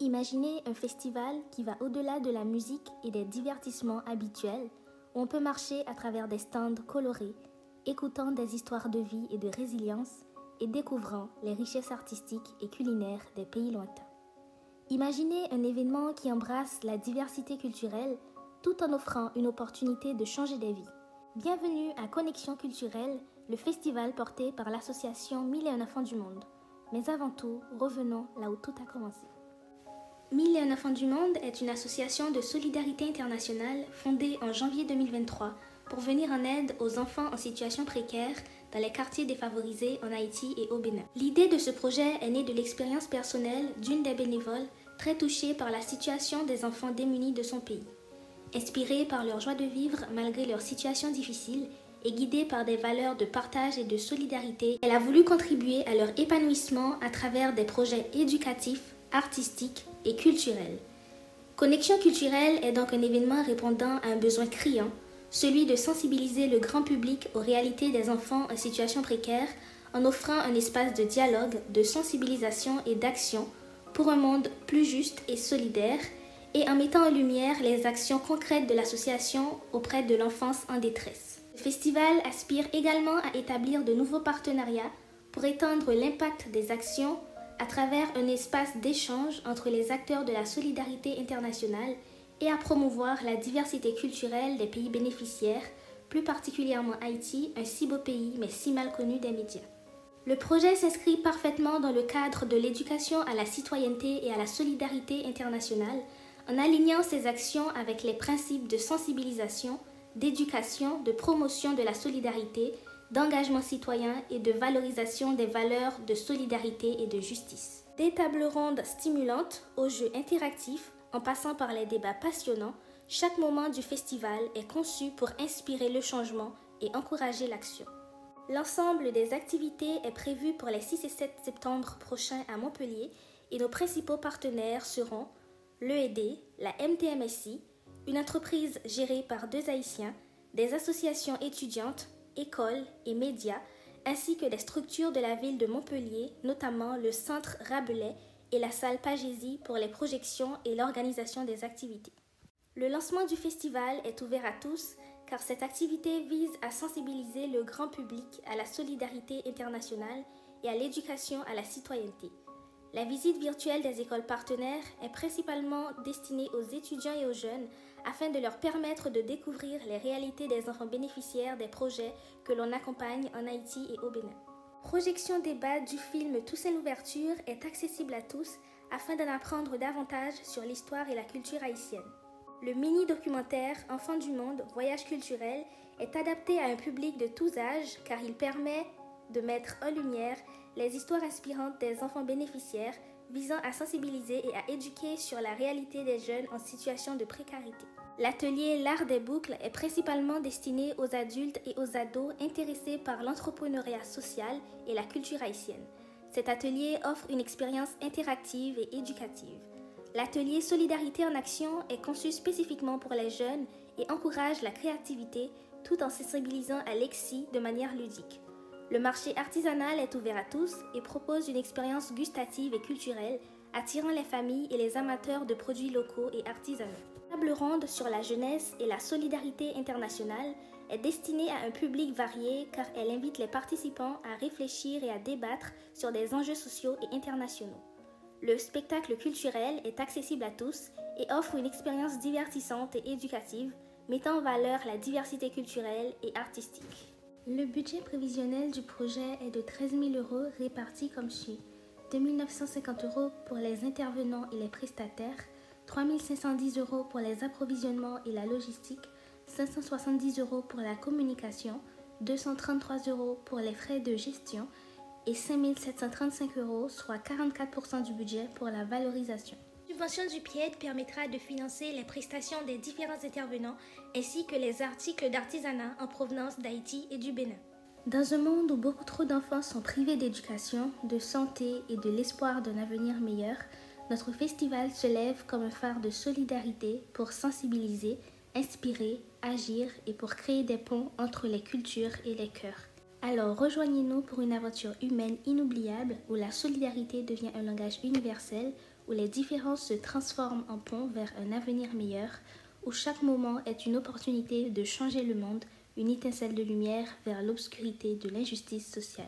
Imaginez un festival qui va au-delà de la musique et des divertissements habituels, où on peut marcher à travers des stands colorés, écoutant des histoires de vie et de résilience et découvrant les richesses artistiques et culinaires des pays lointains. Imaginez un événement qui embrasse la diversité culturelle tout en offrant une opportunité de changer des vies. Bienvenue à Connexion culturelle, le festival porté par l'association 1001 Enfants du Monde. Mais avant tout, revenons là où tout a commencé. 1001 Enfants du Monde est une association de solidarité internationale fondée en janvier 2023 pour venir en aide aux enfants en situation précaire dans les quartiers défavorisés en Haïti et au Bénin. L'idée de ce projet est née de l'expérience personnelle d'une des bénévoles très touchée par la situation des enfants démunis de son pays. Inspirée par leur joie de vivre malgré leur situation difficile et guidée par des valeurs de partage et de solidarité, elle a voulu contribuer à leur épanouissement à travers des projets éducatifs, artistiques et culturels. Connexion culturelle est donc un événement répondant à un besoin criant, celui de sensibiliser le grand public aux réalités des enfants en situation précaire en offrant un espace de dialogue, de sensibilisation et d'action pour un monde plus juste et solidaire et en mettant en lumière les actions concrètes de l'association auprès de l'enfance en détresse. Le festival aspire également à établir de nouveaux partenariats pour étendre l'impact des actions à travers un espace d'échange entre les acteurs de la solidarité internationale et à promouvoir la diversité culturelle des pays bénéficiaires, plus particulièrement Haïti, un si beau pays mais si mal connu des médias. Le projet s'inscrit parfaitement dans le cadre de l'éducation à la citoyenneté et à la solidarité internationale en alignant ses actions avec les principes de sensibilisation, d'éducation, de promotion de la solidarité, d'engagement citoyen et de valorisation des valeurs de solidarité et de justice. Des tables rondes stimulantes aux jeux interactifs, en passant par les débats passionnants, chaque moment du festival est conçu pour inspirer le changement et encourager l'action. L'ensemble des activités est prévu pour les 6 et 7 septembre prochains à Montpellier et nos principaux partenaires seront l'EED, la MTMSI, une entreprise gérée par 2 Haïtiens, des associations étudiantes, écoles et médias, ainsi que des structures de la ville de Montpellier, notamment le Centre Rabelais et la salle Pagésie pour les projections et l'organisation des activités. Le lancement du festival est ouvert à tous car cette activité vise à sensibiliser le grand public à la solidarité internationale et à l'éducation à la citoyenneté. La visite virtuelle des écoles partenaires est principalement destinée aux étudiants et aux jeunes afin de leur permettre de découvrir les réalités des enfants bénéficiaires des projets que l'on accompagne en Haïti et au Bénin. Projection débat du film Toussaint l'ouverture est accessible à tous afin d'en apprendre davantage sur l'histoire et la culture haïtienne. Le mini-documentaire Enfants du monde, voyage culturel est adapté à un public de tous âges car il permet de mettre en lumière les histoires inspirantes des enfants bénéficiaires visant à sensibiliser et à éduquer sur la réalité des jeunes en situation de précarité. L'atelier L'Art des boucles est principalement destiné aux adultes et aux ados intéressés par l'entrepreneuriat social et la culture haïtienne. Cet atelier offre une expérience interactive et éducative. L'atelier Solidarité en action est conçu spécifiquement pour les jeunes et encourage la créativité tout en sensibilisant à l'exi de manière ludique. Le marché artisanal est ouvert à tous et propose une expérience gustative et culturelle attirant les familles et les amateurs de produits locaux et artisanaux. La table ronde sur la jeunesse et la solidarité internationale est destinée à un public varié car elle invite les participants à réfléchir et à débattre sur des enjeux sociaux et internationaux. Le spectacle culturel est accessible à tous et offre une expérience divertissante et éducative, mettant en valeur la diversité culturelle et artistique. Le budget prévisionnel du projet est de 13 000 € répartis comme suit. 2 950 € pour les intervenants et les prestataires, 3 510 € pour les approvisionnements et la logistique, 570 € pour la communication, 233 € pour les frais de gestion et 5 735 €, soit 44% du budget pour la valorisation. La subvention du PIED permettra de financer les prestations des différents intervenants ainsi que les articles d'artisanat en provenance d'Haïti et du Bénin. Dans un monde où beaucoup trop d'enfants sont privés d'éducation, de santé et de l'espoir d'un avenir meilleur, notre festival se lève comme un phare de solidarité pour sensibiliser, inspirer, agir et pour créer des ponts entre les cultures et les cœurs. Alors rejoignez-nous pour une aventure humaine inoubliable où la solidarité devient un langage universel, où les différences se transforment en ponts vers un avenir meilleur, où chaque moment est une opportunité de changer le monde, une étincelle de lumière vers l'obscurité de l'injustice sociale.